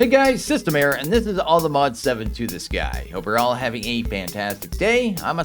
Hey guys, System here, and this is all the mods 7 to the sky. Hope you're all having a fantastic day. I'm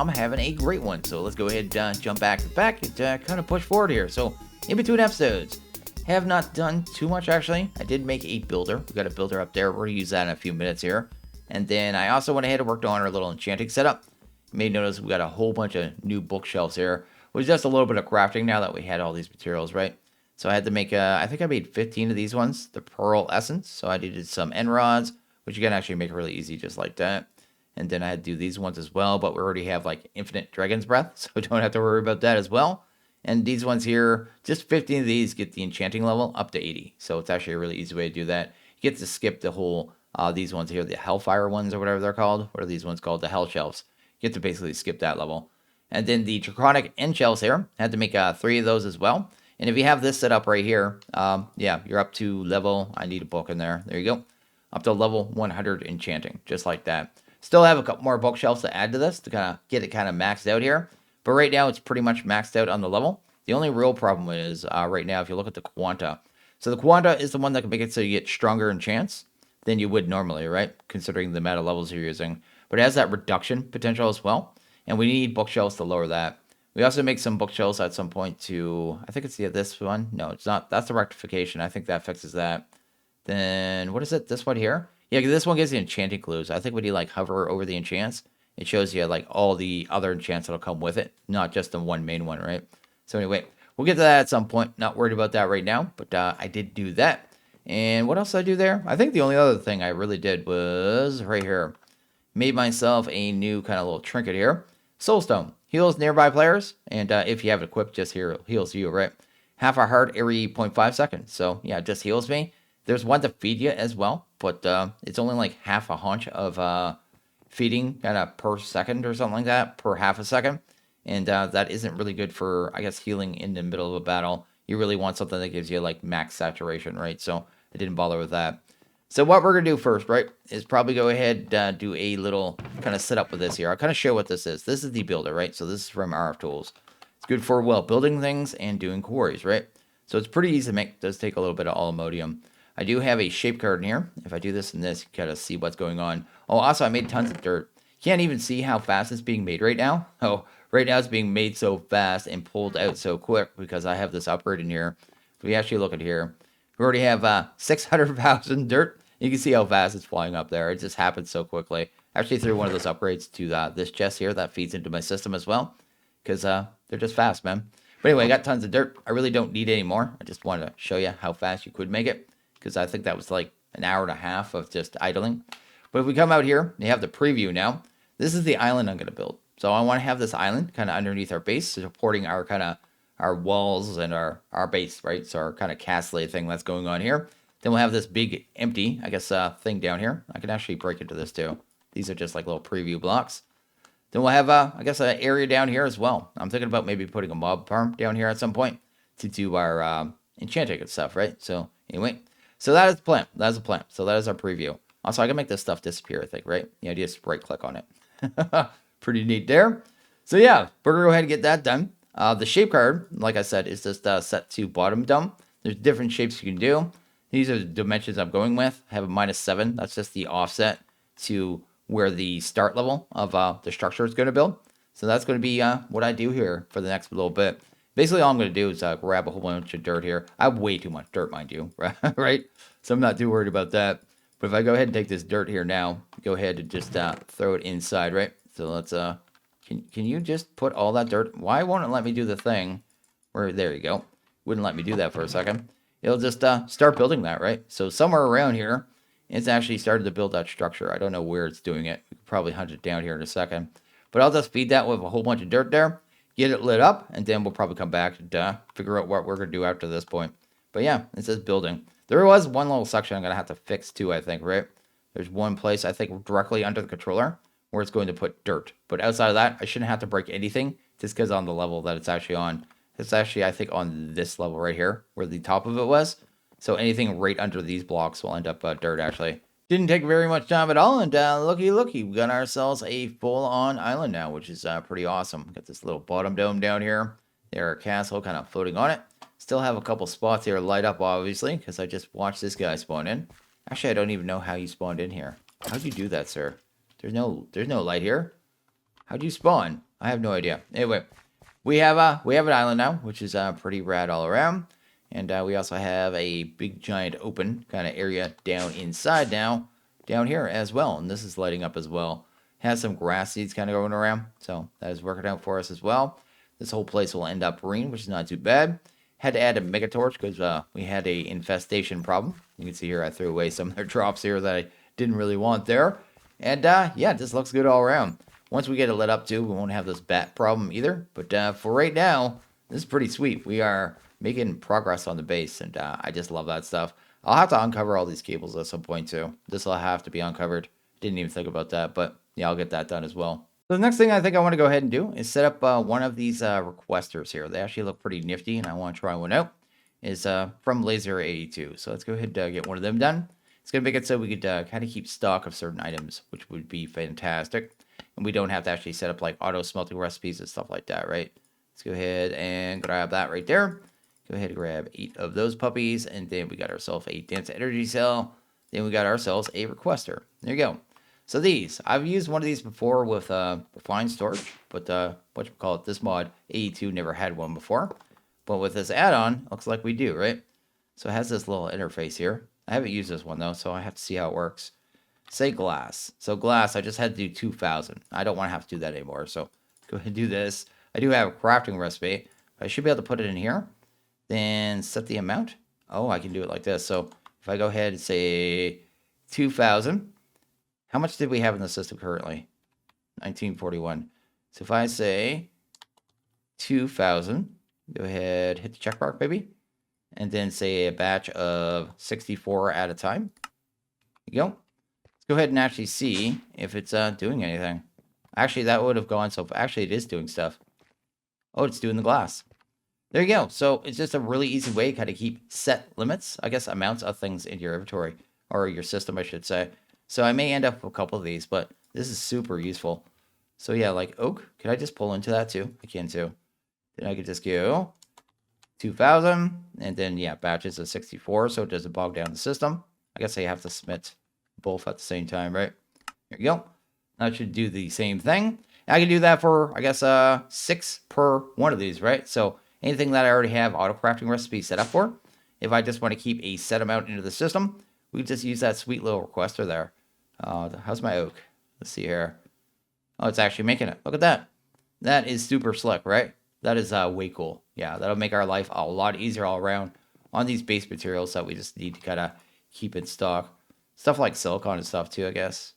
having a great one. So let's go ahead and jump back to the pack and kind of push forward here. So in between episodes, have not done too much actually. I did make a builder. We got a builder up there. We're gonna use that in a few minutes here. And then I also went ahead and worked on our little enchanting setup. You may notice we got a whole bunch of new bookshelves here. It was just a little bit of crafting now that we had all these materials, right? So I had to make, I think I made 15 of these ones, the Pearl Essence. So I did some end rods, which you can actually make really easy just like that. And then I had to do these ones as well, but we already have like infinite Dragon's Breath, so we don't have to worry about that as well. And these ones here, just 15 of these get the enchanting level up to 80. So it's actually a really easy way to do that. You get to skip the whole, these ones here, the Hellfire ones or whatever they're called. What are these ones called? The Hell Shelves. You get to basically skip that level. And then the Draconic End Shells here, I had to make 3 of those as well. And if you have this set up right here, yeah, you're up to level, I need a book in there. There you go. Up to level 100 enchanting, just like that. Still have a couple more bookshelves to add to this to kind of get it kind of maxed out here. But right now, it's pretty much maxed out on the level. The only real problem is right now, if you look at the Quanta. So the Quanta is the one that can make it so you get stronger enchants than you would normally, right? Considering the amount of levels you're using. But it has that reduction potential as well. And we need bookshelves to lower that. We also make some bookshelves at some point to, I think it's this one. No, it's not. That's the rectification. I think that fixes that. Then, what is it? This one here? Yeah, this one gives you enchanting clues. I think when you like hover over the enchants, it shows you like all the other enchants that'll come with it, not just the one main one, right? So anyway, we'll get to that at some point. Not worried about that right now, but I did do that. And what else did I do there? I think the only other thing I really did was right here. Made myself a new kind of little trinket here. Soulstone. Heals nearby players, and if you have it equipped, just heals you, right? Half a heart every 0.5 seconds. So, yeah, it just heals me. There's one to feed you as well, but it's only like half a haunch of feeding kind of per second or something like that, per half a second. And that isn't really good for, I guess, healing in the middle of a battle. You really want something that gives you like max saturation, right? So I didn't bother with that. So what we're going to do first, right, is probably go ahead and do a little kind of setup with this here. I'll kind of show what this is. This is the builder, right? So this is from RF Tools. It's good for, well, building things and doing quarries, right? So it's pretty easy to make. It does take a little bit of aluminium. I do have a shape card in here. If I do this and this, you kind of see what's going on. Oh, also, I made tons of dirt. Can't even see how fast it's being made right now. Oh, right now it's being made so fast and pulled out so quick because I have this upgrade in here. If we actually look at here, we already have 600,000 dirt. You can see how fast it's flying up there. It just happens so quickly. I actually threw one of those upgrades to this chest here that feeds into my system as well. Because they're just fast, man. But anyway, I got tons of dirt. I really don't need any more. I just wanted to show you how fast you could make it. Because I think that was like an hour and a half of just idling. But if we come out here, you have the preview now. This is the island I'm going to build. So I want to have this island kind of underneath our base, supporting our kind of our walls and our base, right? So our kind of castle thing that's going on here. Then we'll have this big empty, I guess, thing down here. I can actually break into this too. These are just like little preview blocks. Then we'll have, I guess, an area down here as well. I'm thinking about maybe putting a mob farm down here at some point to do our enchanting and stuff, right? So anyway, so that is the plan. That is the plan. So that is our preview. Also, I can make this stuff disappear, I think, right? The idea is to right click on it. Pretty neat there. So yeah, we're going to go ahead and get that done. The shape card, like I said, is just set to bottom dumb. There's different shapes you can do. These are the dimensions I'm going with. I have a -7. That's just the offset to where the start level of the structure is going to build. So that's going to be what I do here for the next little bit. Basically, all I'm going to do is grab a whole bunch of dirt here. I have way too much dirt, mind you, right? So I'm not too worried about that. But if I go ahead and take this dirt here now, go ahead and just throw it inside, right? So let's, can you just put all that dirt? Why won't it let me do the thing? Where, there you go. Wouldn't let me do that for a second. It'll just start building that, right? So somewhere around here, it's actually started to build that structure. I don't know where it's doing it. We could probably hunt it down here in a second. But I'll just feed that with a whole bunch of dirt there, get it lit up, and then we'll probably come back and figure out what we're going to do after this point. But yeah, it says building. There was one little section I'm going to have to fix too, I think, right? There's one place, I think, directly under the controller where it's going to put dirt. But outside of that, I shouldn't have to break anything just because on the level that it's actually on. It's actually, I think, on this level right here, where the top of it was. So anything right under these blocks will end up dirt, actually. Didn't take very much time at all, and looky, we got ourselves a full-on island now, which is pretty awesome. Got this little bottom dome down here. There, a castle kind of floating on it. Still have a couple spots here light up, obviously, because I just watched this guy spawn in. Actually, I don't even know how you spawned in here. How'd you do that, sir? There's no light here. How'd you spawn? I have no idea. Anyway, we have an island now, which is pretty rad all around. And we also have a big giant open kind of area down inside now, down here as well. And this is lighting up as well. Has some grass seeds kind of going around, so that is working out for us as well. This whole place will end up green, which is not too bad. Had to add a mega torch because we had a infestation problem. You can see here I threw away some of their drops here that I didn't really want there. And yeah, this looks good all around. Once we get it lit up too, we won't have this bat problem either. But for right now, this is pretty sweet. We are making progress on the base, and I just love that stuff. I'll have to uncover all these cables at some point too. This will have to be uncovered. Didn't even think about that, but yeah, I'll get that done as well. So the next thing I think I want to go ahead and do is set up one of these requesters here. They actually look pretty nifty, and I want to try one out. Is from Laser 82. So let's go ahead and get one of them done. It's going to make it so we could kind of keep stock of certain items, which would be fantastic. And we don't have to actually set up like auto smelting recipes and stuff like that, right? Let's go ahead and grab that right there. Go ahead and grab 8 of those puppies, and then we got ourselves a dense energy cell. Then we got ourselves a requester. There you go. So these, I've used one of these before with refined storage, but this mod 82 never had one before. But with this add-on, looks like we do, right? So it has this little interface here. I haven't used this one though, so I have to see how it works. Say glass. So glass, I just had to do 2,000. I don't want to have to do that anymore, so go ahead and do this. I do have a crafting recipe. I should be able to put it in here. Then set the amount. Oh, I can do it like this. So if I go ahead and say 2,000, how much did we have in the system currently? 1941. So if I say 2,000, go ahead, hit the check mark, baby. And then say a batch of 64 at a time. There you go. Let's go ahead and actually see if it's doing anything. Actually, that would have gone, so actually it is doing stuff. Oh, it's doing the glass. There you go. So it's just a really easy way to kind of keep set limits, I guess, amounts of things in your inventory, or your system, I should say. So I may end up with a couple of these, but this is super useful. So yeah, like oak, can I just pull into that too? I can too. Then I could just go 2,000, and then yeah, batches of 64, so it doesn't bog down the system. I guess I have to submit both at the same time, right? There you go. That should do the same thing. I can do that for, I guess, 6 per one of these, right? So anything that I already have auto crafting recipe set up for, if I just want to keep a set amount into the system, we can just use that sweet little requester there. How's my oak? Let's see here. Oh, it's actually making it. Look at that. That is super slick, right? That is way cool. Yeah, that'll make our life a lot easier all around on these base materials that we just need to kind of keep in stock. Stuff like silicon and stuff too, I guess.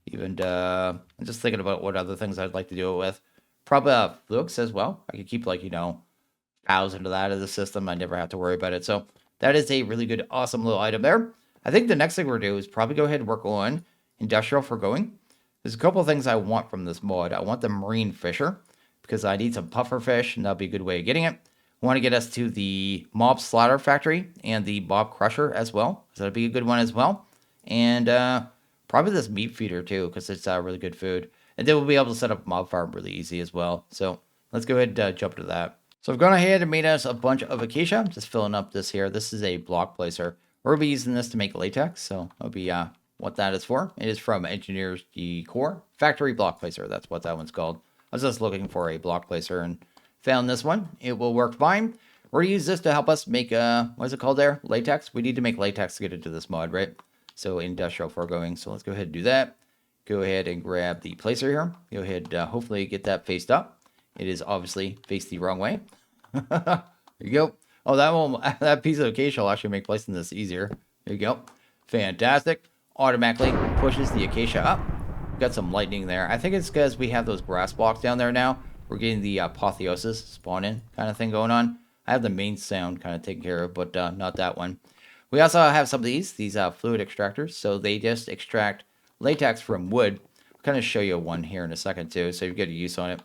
Even, I'm just thinking about what other things I'd like to do it with. Probably flux as well. I could keep like, 1,000 of that in the system. I never have to worry about it. So that is a really good, awesome little item there. I think the next thing we're going to do is probably go ahead and work on industrial foregoing. There's a couple of things I want from this mod. I want the marine fisher because I need some puffer fish, and that'll be a good way of getting it. I want to get us to the mob slaughter factory and the mob crusher as well. So that'll be a good one as well. And probably this meat feeder too, because it's really good food. And then we'll be able to set up a mob farm really easy as well. So let's go ahead and jump to that. So I've gone ahead and made us a bunch of acacia. I'm just filling up this here. This is a block placer. We'll be using this to make latex. So that'll be what that is for. It is from Engineers Decor Factory Block Placer. That's what that one's called. I was just looking for a block placer and found this one. It will work fine. We're going to use this to help us make, what is it called there? Latex. We need to make latex to get into this mod, right? So industrial foregoing. So let's go ahead and do that. Go ahead and grab the placer here. Go ahead, hopefully get that faced up. It is obviously faced the wrong way. There you go. Oh, that piece of acacia will actually make placing this easier. There you go. Fantastic. Automatically pushes the acacia up. Got some lightning there. I think it's because we have those grass blocks down there now. We're getting the apotheosis spawn in kind of thing going on. I have the main sound kind of taken care of, but not that one. We also have some of these fluid extractors. So they just extract latex from wood. I'll kind of show you one here in a second too, so you get a use on it.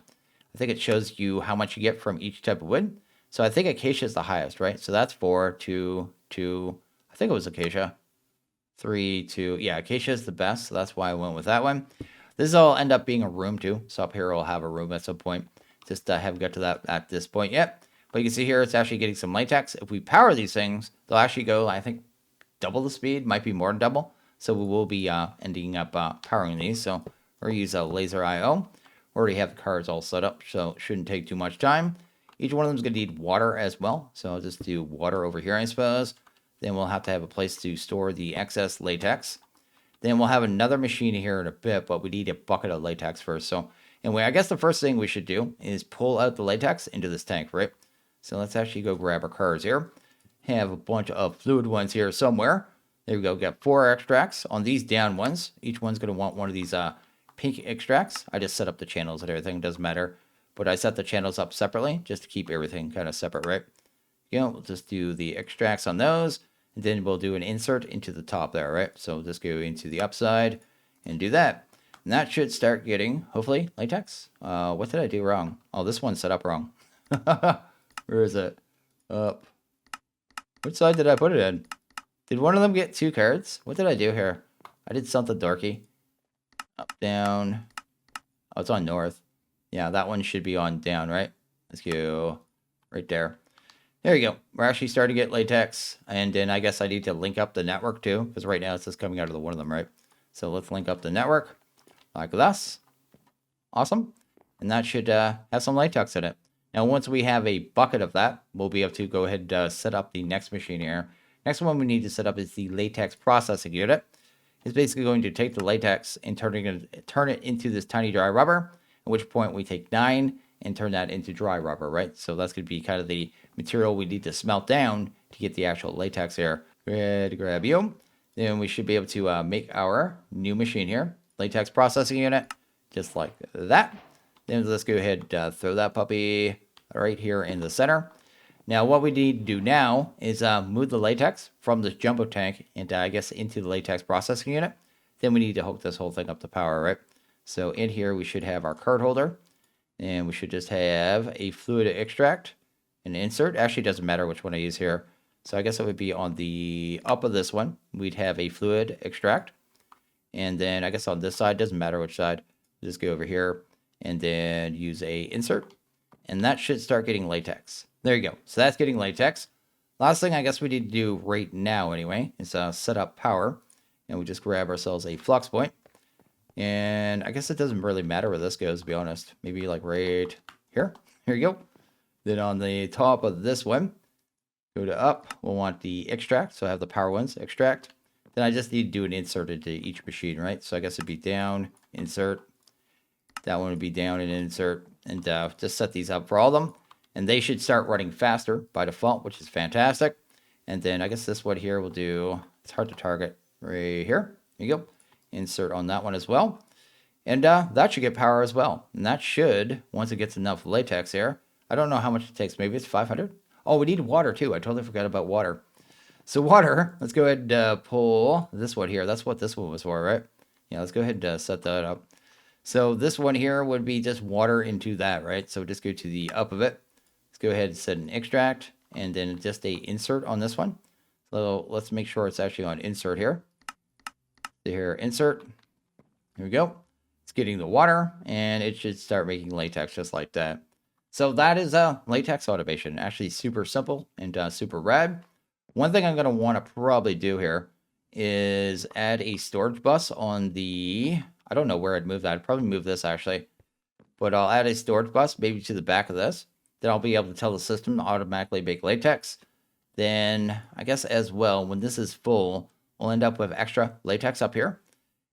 I think it shows you how much you get from each type of wood. So I think acacia is the highest, right? So that's 4, 2, 2. I think it was acacia. 3, 2. Yeah, acacia is the best, so that's why I went with that one. This will end up being a room too. So up here we'll have a room at some point. Just haven't got to that at this point yet. But you can see here it's actually getting some latex. If we power these things, they'll actually go, I think, double the speed, might be more than double. So we will be ending up powering these. So we'll use a laser IO. Already have the cards all set up, so it shouldn't take too much time. Each one of them is going to need water as well. So I'll just do water over here, I suppose. Then we'll have to have a place to store the excess latex. Then we'll have another machine here in a bit, but we need a bucket of latex first. So anyway, I guess the first thing we should do is pull out the latex into this tank, right? So let's actually go grab our cards here. Have a bunch of fluid ones here somewhere. There we go. Got 4 extracts on these down ones. Each one's going to want one of these pink extracts. I just set up the channels and everything. Doesn't matter. But I set the channels up separately just to keep everything kind of separate, right? You know, we'll just do the extracts on those. And then we'll do an insert into the top there, right? So we'll just go into the upside and do that. And that should start getting, hopefully, latex. What did I do wrong? Oh, this one's set up wrong. Where is it? Up. Which side did I put it in? Did one of them get 2 cards? What did I do here? I did something dorky. Up, down. Oh, it's on north. Yeah, that one should be on down, right? Let's go right there. There you go. We're actually starting to get latex. And then I guess I need to link up the network too, because right now it's just coming out of the one of them, right? So let's link up the network like this. Awesome. And that should have some latex in it. Now, once we have a bucket of that, we'll be able to go ahead and set up the next machine here. Next one we need to set up is the latex processing unit. It's basically going to take the latex and turn it into this tiny dry rubber, at which point we take 9 and turn that into dry rubber, right? So that's going to be kind of the material we need to smelt down to get the actual latex here. Ready to grab you. Then we should be able to make our new machine here. Latex processing unit, just like that. Then let's go ahead and throw that puppy right here in the center. Now, what we need to do now is move the latex from this jumbo tank and I guess into the latex processing unit. Then we need to hook this whole thing up to power, right? So in here, we should have our card holder. And we should just have a fluid extract, an insert. Actually, it doesn't matter which one I use here. So I guess it would be on the up of this one. We'd have a fluid extract. And then I guess on this side, doesn't matter which side. Just go over here and then use a insert. And that should start getting latex. There you go. So that's getting latex. Last thing I guess we need to do right now anyway is set up power. And we just grab ourselves a flux point. And I guess it doesn't really matter where this goes, to be honest. Maybe like right here. Here you go. Then on the top of this one, go to up. We'll want the extract. So I have the power ones, extract. Then I just need to do an insert into each machine, right? So I guess it'd be down, insert. That one would be down and insert. And just set these up for all of them. And they should start running faster by default, which is fantastic. And then I guess this one here will do, it's hard to target, right here. There you go. Insert on that one as well. And that should get power as well. And that should, once it gets enough latex here, I don't know how much it takes. Maybe it's 500. Oh, we need water too. I totally forgot about water. So water, let's go ahead and pull this one here. That's what this one was for, right? Yeah, let's go ahead and set that up. So this one here would be just water into that, right? So just go to the up of it. Let's go ahead and set an extract and then just a insert on this one. So let's make sure it's actually on insert here. Here, insert. Here we go. It's getting the water and it should start making latex just like that. So that is latex automation. Actually super simple and super rad. One thing I'm going to want to probably do here is add a storage bus on the, I don't know where I'd move that. I'd probably move this actually. But I'll add a storage bus maybe to the back of this. Then I'll be able to tell the system to automatically make latex. Then I guess as well, when this is full, we'll end up with extra latex up here.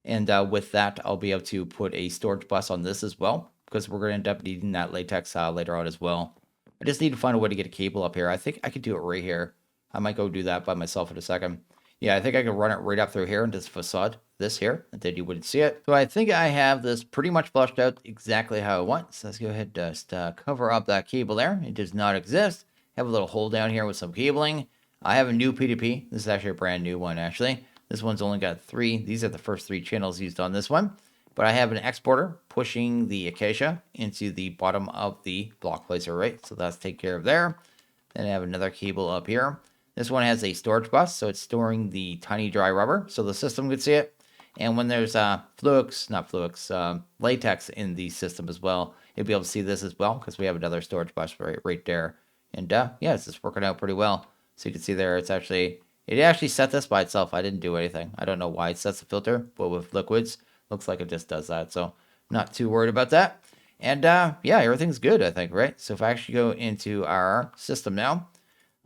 And with that, I'll be able to put a storage bus on this as well, because we're going to end up needing that latex later on as well. I just need to find a way to get a cable up here. I think I could do it right here. I might go do that by myself in a second. Yeah, I think I can run it right up through here into this facade, this here, and then you wouldn't see it. So I think I have this pretty much flushed out exactly how I want. So let's go ahead and just cover up that cable there. It does not exist. Have a little hole down here with some cabling. I have a new P2P. This is actually a brand new one, actually. This one's only got 3. These are the first 3 channels used on this one. But I have an exporter pushing the acacia into the bottom of the block placer, right? So that's taken care of there. Then I have another cable up here. This one has a storage bus, so it's storing the tiny dry rubber, so the system could see it. And when there's latex in the system as well, you'll be able to see this as well, because we have another storage bus right there. And yeah, it's just working out pretty well. So you can see there, it's actually It actually set this by itself. I didn't do anything. I don't know why it sets the filter, but with liquids, looks like it just does that. So not too worried about that. And yeah, everything's good, I think, right? So if I actually go into our system now,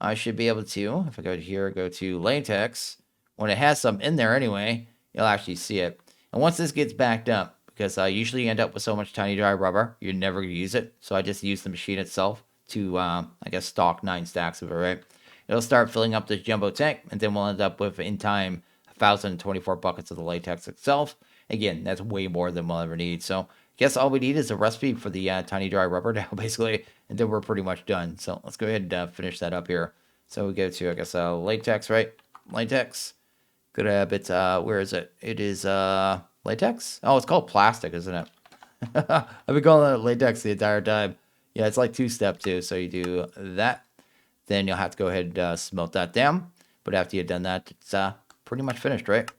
I should be able to, if I go here, go to latex, when it has some in there anyway, you'll actually see it. And once this gets backed up, because usually you end up with so much tiny dry rubber, you're never going to use it. So I just use the machine itself to, I guess, stock 9 stacks of it, right? It'll start filling up this jumbo tank, and then we'll end up with, in time, 1,024 buckets of the latex itself. Again, that's way more than we'll ever need. So I guess all we need is a recipe for the tiny dry rubber now, basically, and then we're pretty much done. So let's go ahead and finish that up here. So we go to, I guess, latex, right? Latex. Grab it. Where is it? It is latex. Oh, it's called plastic, isn't it? I've been calling it latex the entire time. Yeah, it's like 2-step too. So you do that. Then you'll have to go ahead and smelt that down. But after you've done that, it's pretty much finished, right?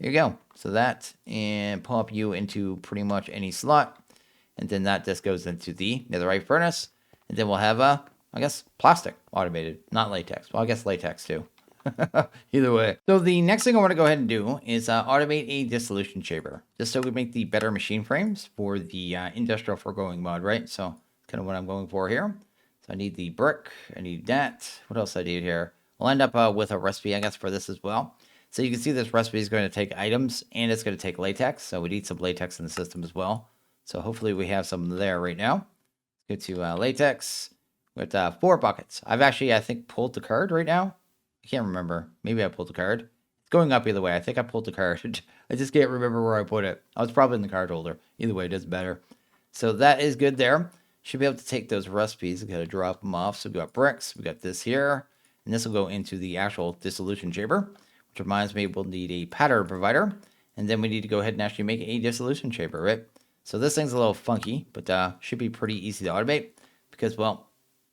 There you go. So that, and pop you into pretty much any slot. And then that just goes into the netherite furnace. And then we'll have, I guess, plastic automated, not latex. Well, I guess latex too. Either way. So the next thing I want to go ahead and do is automate a dissolution chamber, just so we make the better machine frames for the industrial foregoing mod, right? So that's kind of what I'm going for here. So I need the brick, I need that. What else I need here? We'll end up with a recipe, I guess, for this as well. So you can see this recipe is going to take items and it's going to take latex. So we need some latex in the system as well. So hopefully we have some there right now. Let's go to latex with 4 buckets. I've actually, I think, pulled the card right now. I can't remember. Maybe I pulled the card. It's going up either way. I think I pulled the card. I just can't remember where I put it. I was probably in the card holder. Either way, it doesn't matter. So that is good there. Should be able to take those recipes. Got to drop them off. So we got bricks. We got this here. And this will go into the actual dissolution chamber. Which reminds me, we'll need a pattern provider. And then we need to go ahead and actually make a dissolution chamber, right? So this thing's a little funky, but should be pretty easy to automate. Because, well,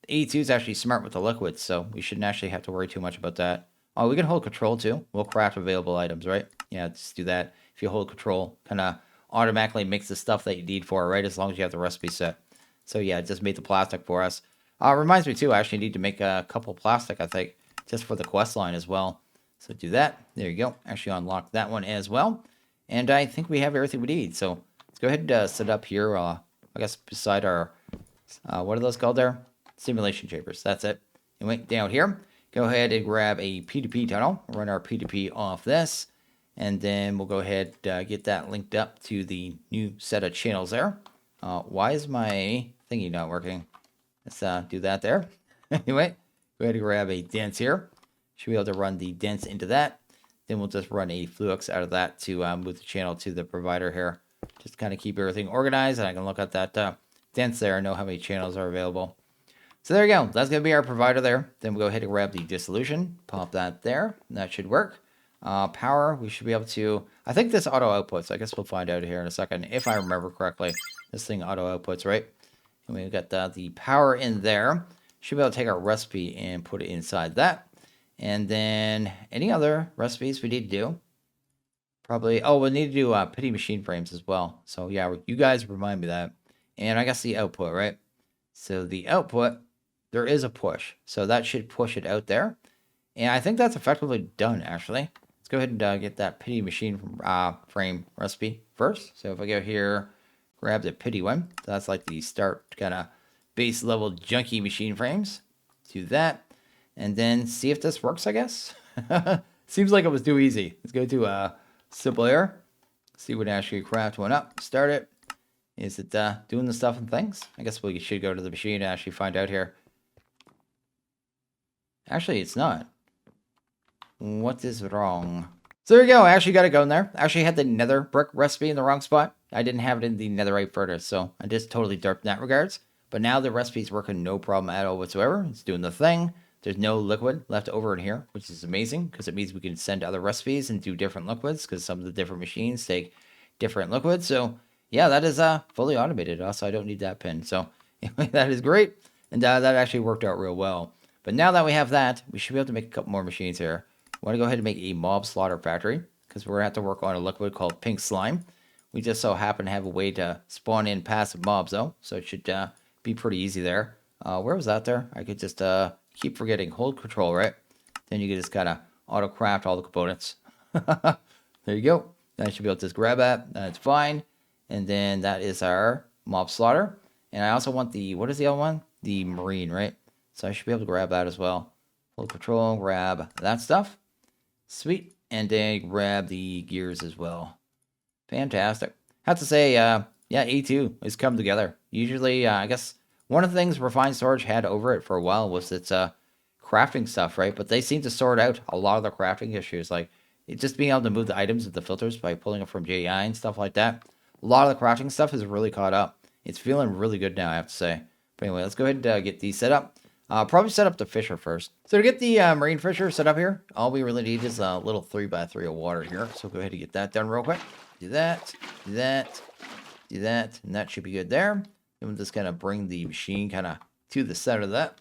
82 is actually smart with the liquids, so we shouldn't actually have to worry too much about that. Oh, we can hold control too. We'll craft available items, right? Yeah, just do that. If you hold control, kind of automatically makes the stuff that you need for it, right? As long as you have the recipe set. So yeah, it just made the plastic for us. Reminds me too, I actually need to make a couple plastic, I think, just for the quest line as well. So do that. There you go. Actually unlock that one as well. And I think we have everything we need. So let's go ahead and set up here, I guess, beside our, what are those called there? Simulation chambers. That's it. And wait, down here, go ahead and grab a P2P tunnel. Run our P2P off this. And then we'll go ahead and get that linked up to the new set of channels there. Why is my thingy not working? Let's do that there. Anyway, go ahead and grab a dense here. Should be able to run the dense into that. Then we'll just run a flux out of that to move the channel to the provider here. Just kind of keep everything organized. And I can look at that dense there and know how many channels are available. So there you go. That's going to be our provider there. Then we'll go ahead and grab the dissolution. Pop that there. That should work. Power, we should be able to... I think this auto outputs. I guess we'll find out here in a second. If I remember correctly, this thing auto outputs, right? And we've got the power in there. Should be able to take our recipe and put it inside that. And then any other recipes we need to do? Probably... Oh, we'll need to do pity machine frames as well. So yeah, you guys remind me of that. And I guess the output, right? So the output... There is a push, so that should push it out there. And I think that's effectively done, actually. Let's go ahead and get that pity machine frame recipe first. So if I go here, grab the pity one. That's like the start kind of base level junky machine frames. Do that. And then see if this works, I guess. Seems like it was too easy. Let's go to simple error. See what actually craft one up. Start it. Is it doing the stuff and things? I guess we should go to the machine and actually find out here. Actually, it's not. What is wrong? So there you go. I actually got it going there. I actually had the nether brick recipe in the wrong spot. I didn't have it in the netherite furnace, so I just totally derped in that regards. But now the recipe's working no problem at all whatsoever. It's doing the thing. There's no liquid left over in here, which is amazing because it means we can send other recipes and do different liquids because some of the different machines take different liquids. So yeah, that is fully automated. Also, I don't need that pin. So anyway, that is great. And that actually worked out real well. But now that we have that, we should be able to make a couple more machines here. I want to go ahead and make a mob slaughter factory because we're going to have to work on a liquid called pink slime. We just so happen to have a way to spawn in passive mobs though, so it should be pretty easy there. Where was that there? I could just keep forgetting. Hold control, right? Then you can just kind of auto craft all the components. There you go. I should be able to just grab that. That's fine. And then that is our mob slaughter. And I also want the, what is the other one? The marine, right? So I should be able to grab that as well. Full control, grab that stuff. Sweet. And then grab the gears as well. Fantastic. Have to say, yeah, A2 has come together. Usually, I guess one of the things Refined Storage had over it for a while was its crafting stuff, right? But they seem to sort out a lot of the crafting issues, like just being able to move the items with the filters by pulling it from JEI and stuff like that. A lot of the crafting stuff has really caught up. It's feeling really good now, I have to say. But anyway, let's go ahead and get these set up. Probably set up the fisher first. So to get the marine fisher set up here, all we really need is a little 3x3 of water here. So go ahead and get that done real quick. Do that, do that, do that, and that should be good there. Then we'll just kind of bring the machine kind of to the center of that.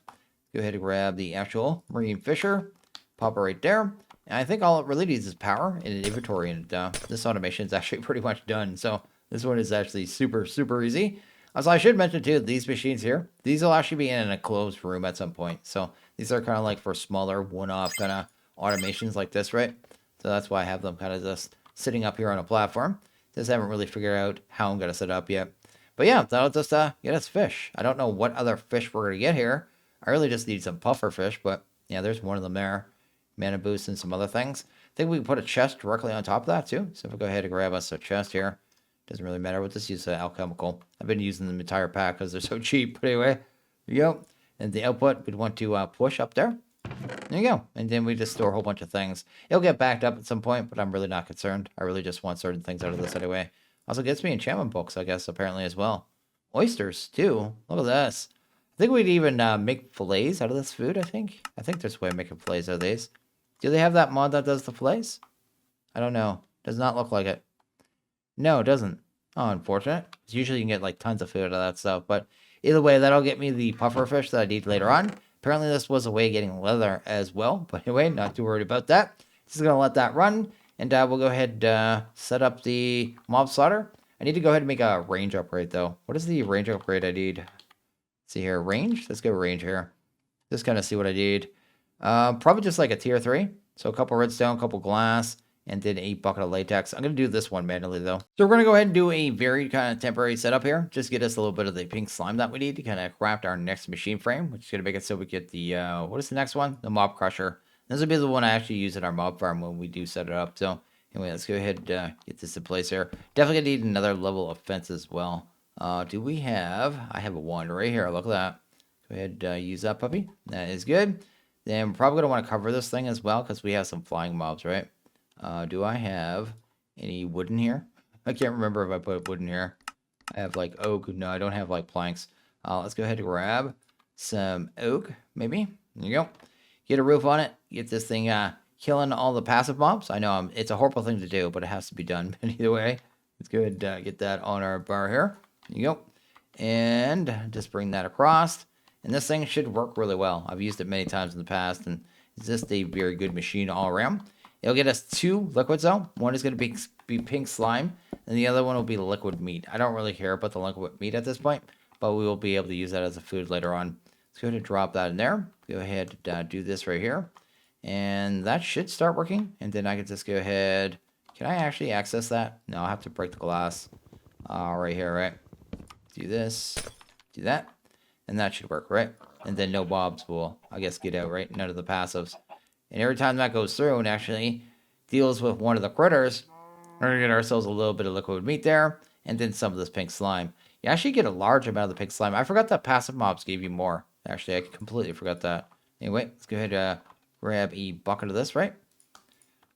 Go ahead and grab the actual marine fisher, pop it right there. And I think all it really needs is power and an inventory, and this automation is actually pretty much done. So this one is actually super, super easy. Also, I should mention too, these machines here, these will actually be in an enclosed room at some point. So these are kind of like for smaller one-off kind of automations like this, right? So that's why I have them kind of just sitting up here on a platform. Just haven't really figured out how I'm going to set it up yet. But yeah, that'll just get us fish. I don't know what other fish we're going to get here. I really just need some puffer fish, but yeah, there's one of them there. Mana boost and some other things. I think we can put a chest directly on top of that too. So if we go ahead and grab us a chest here, doesn't really matter. We'll just use alchemical. I've been using the entire pack because they're so cheap. But anyway, there you go. And the output, we'd want to push up there. There you go. And then we just store a whole bunch of things. It'll get backed up at some point, but I'm really not concerned. I really just want certain things out of this anyway. Also gets me enchantment books, I guess, apparently as well. Oysters, too. Look at this. I think we'd even make fillets out of this food, I think. I think there's a way of making fillets out of these. Do they have that mod that does the fillets? I don't know. Does not look like it. No, it doesn't. Oh, unfortunate. Usually you can get like tons of food out of that stuff. But either way, that'll get me the puffer fish that I need later on. Apparently this was a way of getting leather as well. But anyway, not too worried about that. Just going to let that run. And we'll go ahead and set up the mob slaughter. I need to go ahead and make a range upgrade though. What is the range upgrade I need? Let's see here. Range? Let's go range here. Just kind of see what I need. Probably just like a tier 3. So a couple redstone, a couple glass, and then a bucket of latex. I'm going to do this one manually though. So we're going to go ahead and do a very kind of temporary setup here. Just get us a little bit of the pink slime that we need to kind of craft our next machine frame, which is going to make it so we get the, what is the next one? The mob crusher. This will be the one I actually use in our mob farm when we do set it up. So anyway, let's go ahead and get this in place here. Definitely going to need another level of fence as well. Do we have, I have a one right here. Look at that. Go ahead and use that puppy. That is good. Then we're probably going to want to cover this thing as well because we have some flying mobs, right? Do I have any wood in here? I can't remember if I put wood in here. I have like oak. No, I don't have like planks. Let's go ahead and grab some oak, maybe. There you go. Get a roof on it. Get this thing killing all the passive mobs. I know it's a horrible thing to do, but it has to be done. But either way, let's go ahead and get that on our bar here. There you go. And just bring that across. And this thing should work really well. I've used it many times in the past, and it's just a very good machine all around. It'll get us 2 liquids though. One is going to be pink slime, and the other one will be liquid meat. I don't really care about the liquid meat at this point, but we will be able to use that as a food later on. Let's go ahead and drop that in there. Go ahead and do this right here. And that should start working. And then I can just go ahead. Can I actually access that? No, I'll have to break the glass. Right here, right? Do this. Do that. And that should work, right? And then no mobs will, I guess, get out, right? None of the passives. And every time that goes through and actually deals with one of the critters, we're going to get ourselves a little bit of liquid meat there. And then some of this pink slime. You actually get a large amount of the pink slime. I forgot that passive mobs gave you more. Actually, I completely forgot that. Anyway, let's go ahead and grab a bucket of this, right?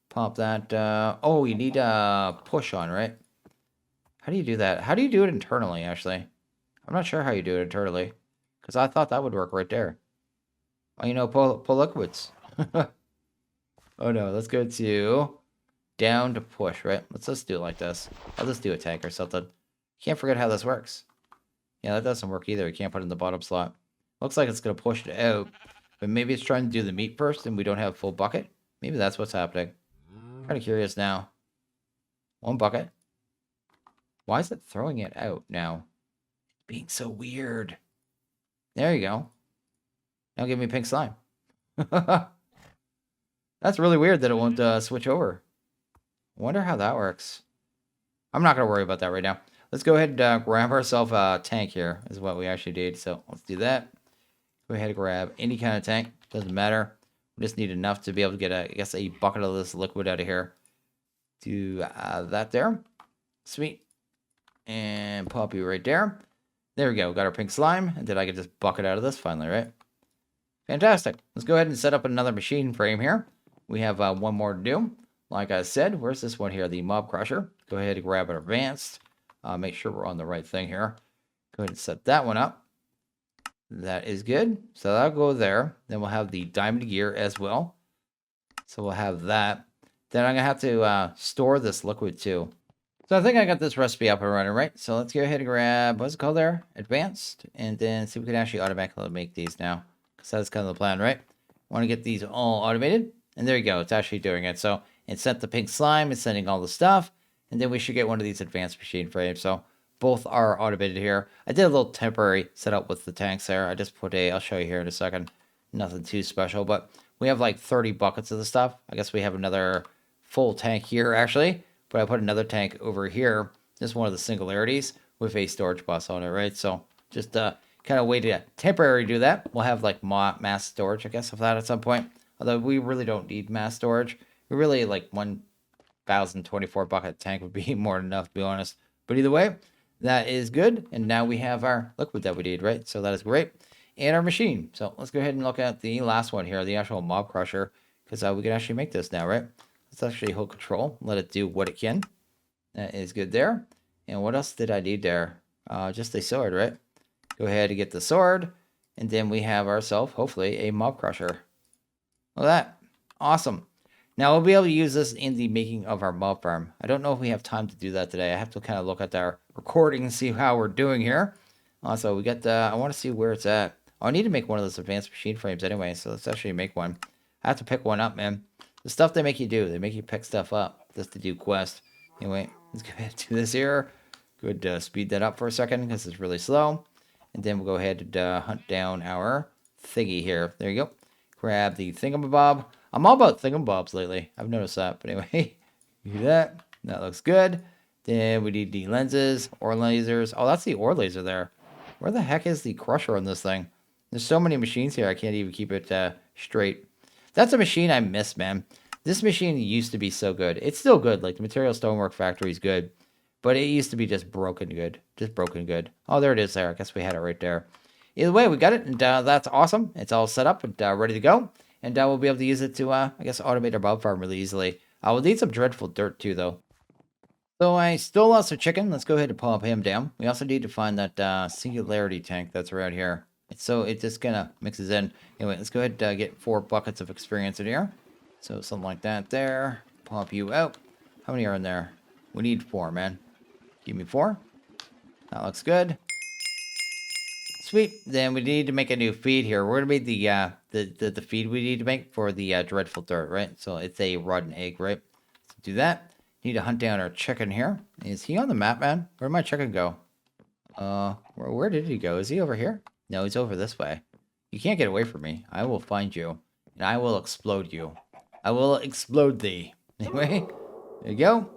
Pop that. Oh, you need a push on, right? How do you do that? How do you do it internally, actually? I'm not sure how you do it internally. Because I thought that would work right there. Oh, you know, pull liquids. Oh no, let's go to down to push, right? Let's just do it like this. I'll just do a tank or something. Can't forget how this works. Yeah, that doesn't work either. You can't put it in the bottom slot. Looks like it's going to push it out. But maybe it's trying to do the meat first and we don't have a full bucket. Maybe that's what's happening. I'm kind of curious now. 1 bucket. Why is it throwing it out now? It's being so weird. There you go. Now give me pink slime. That's really weird that it won't switch over. I wonder how that works. I'm not going to worry about that right now. Let's go ahead and grab ourselves a tank here is what we actually did. So let's do that. Go ahead and grab any kind of tank. Doesn't matter. We just need enough to be able to get, I guess, a bucket of this liquid out of here. Do that there. Sweet. And pop you right there. There we go. Got our pink slime. And then I can just bucket out of this finally, right? Fantastic. Let's go ahead and set up another machine frame here. We have one more to do. Like I said, where's this one here? The mob crusher. Go ahead and grab an advanced. Make sure we're on the right thing here. Go ahead and set that one up. That is good. So that'll go there. Then we'll have the diamond gear as well. So we'll have that. Then I'm going to have to store this liquid too. So I think I got this recipe up and running, right? So let's go ahead and grab, what's it called there? Advanced. And then see if we can actually automatically make these now. Because that's kind of the plan, right? Want to get these all automated. And there you go. It's actually doing it. So it sent the pink slime. It's sending all the stuff. And then we should get one of these advanced machine frames. So both are automated here. I did a little temporary setup with the tanks there. I just put I'll show you here in a second. Nothing too special. But we have like 30 buckets of the stuff. I guess we have another full tank here actually. But I put another tank over here. Just one of the singularities with a storage bus on it, right? So just kind of way to temporarily do that. We'll have like mass storage, I guess, of that at some point. Although we really don't need mass storage. We really like 1,024 bucket tank would be more than enough, to be honest. But either way, that is good. And now we have our liquid that we need, right? So that is great. And our machine. So let's go ahead and look at the last one here, the actual mob crusher. Because we can actually make this now, right? Let's actually hold control. Let it do what it can. That is good there. And what else did I need there? Just a sword, right? Go ahead and get the sword. And then we have ourselves, hopefully, a mob crusher. Look at that. Awesome. Now we'll be able to use this in the making of our mob farm. I don't know if we have time to do that today. I have to kind of look at our recording and see how we're doing here. Also, we got I want to see where it's at. Oh, I need to make one of those advanced machine frames anyway, so let's actually make one. I have to pick one up, man. The stuff they make you do, they make you pick stuff up just to do quests. Anyway, let's go ahead and do this here. Good, speed that up for a second because it's really slow. And then we'll go ahead and hunt down our thingy here. There you go. Grab the thingamabob. I'm all about thingamabobs lately. I've noticed that. But anyway, do that. That looks good. Then we need the lenses, ore lasers. Oh, that's the ore laser there. Where the heck is the crusher on this thing? There's so many machines here, I can't even keep it straight. That's a machine I miss, man. This machine used to be so good. It's still good. Like, the Material Stonework Factory is good. But it used to be just broken good. Just broken good. Oh, there it is there. I guess we had it right there. Either way, we got it. And that's awesome. It's all set up and ready to go. And we'll be able to use it to, I guess, automate our mob farm really easily. We'll need some dreadful dirt, too, though. So I stole lots of chicken. Let's go ahead and pop him down. We also need to find that singularity tank that's around here. So it just kind of mixes in. Anyway, let's go ahead and get 4 buckets of experience in here. So something like that there. Pop you out. How many are in there? We need 4, man. Give me 4. That looks good. Sweet. Then we need to make a new feed here. We're going to make the feed we need to make for the dreadful dirt, right? So it's a rotten egg, right? So do that. Need to hunt down our chicken here. Is he on the map, man? Where'd my chicken go? Where did he go? Is he over here? No, he's over this way. You can't get away from me. I will find you. And I will explode you. I will explode thee. Anyway, there you go.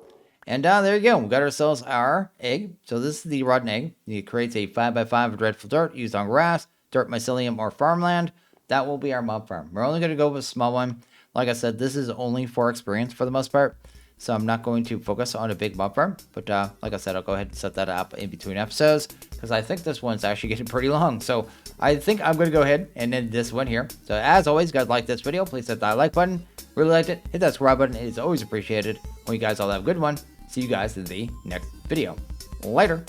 And there you go. We got ourselves our egg. So this is the rotten egg. It creates a 5x5 of dreadful dirt used on grass, dirt, mycelium, or farmland. That will be our mob farm. We're only going to go with a small one. Like I said, this is only for experience for the most part. So I'm not going to focus on a big mob farm. But like I said, I'll go ahead and set that up in between episodes. Because I think this one's actually getting pretty long. So I think I'm going to go ahead and end this one here. So as always, guys, like this video. Please hit that like button. Really liked it. Hit that subscribe button. It is always appreciated. Well, you guys all have a good one. See you guys in the next video. Later.